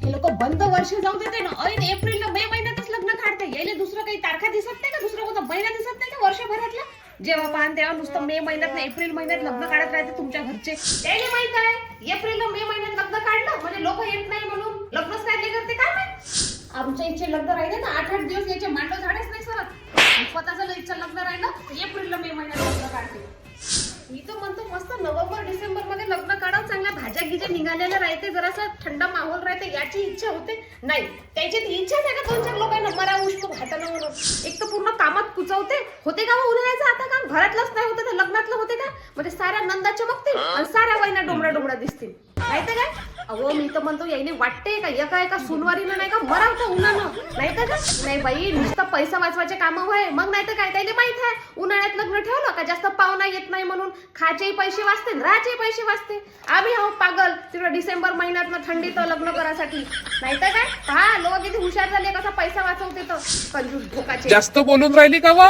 हे लोक बंद वर्ष जाऊ देते ना. ऐन एप्रिल मे महिन्यातच लग्न काढते. यायले दुसरं काही तारखा दिसत नाही का? दुसरं कोणता महिना दिसत नाही का वर्षभरातला? जेव्हा पाहन तेव्हा नुसतं मे महिन्यात ना एप्रिल महिन्यात लग्न काढत राहते तुमच्या घरचे. त्याला माहित आहे एप्रिल मे महिन्यात लग्न काढलं म्हणजे लोक येत नाही म्हणून लग्नच काढले करते काय माहित. आमच्या इथे लग्न राहिले ना 8-8 दिवस याचे मांडव झाडेच नाही सरत. स्वतःचं इच्छा लग्न राहिलं एप्रिल मे महिन्यात लग्न काढते. मी तर म्हणतो मस्त नोव्हेंबर डिसेंबर मध्ये लग्न काढा. चांगल्या भाज्या गिज्या निघालेल्या राहते. जरासा थंड माहोल राहते. याची इच्छा होते नाही त्याची इच्छाच आहे का 2-4 लोकांना मरा उष्ट हातानं म्हणून. एक तर पूर्ण कामात कुचवते. होते का उन्हाळ्याचं आता काम घरातलंच नाही होतं तर लग्नातलं होते का? म्हणजे साऱ्या नंदा चमकतील आणि साऱ्या वहिना डोमडा दिसतील. माहिती काय? अहो मी तर म्हणतो यायने वाटते का एका सुनवारीनं नाही का मरावतं उन्हानं. नाही तर का नाही बाई नुसतं पैसा वाचवायचे कामं होय. मग नाही तर काय त्याला माहित आहे उन्हाळ्यात लग्न ठेवलं का जास्त पाहुणा येत नाही म्हणून खायचेही पैसे वाचते राहायचे पैसे वाचते. आम्ही आहो पागल तिकडे डिसेंबर महिन्यात थंडीत लग्न करायसाठी. नाही तर काय पहा लोक किती हुशार झाले कसा पैसा वाचवते तर कंजूस भोकाचे. जास्त बोलून राहिली का वा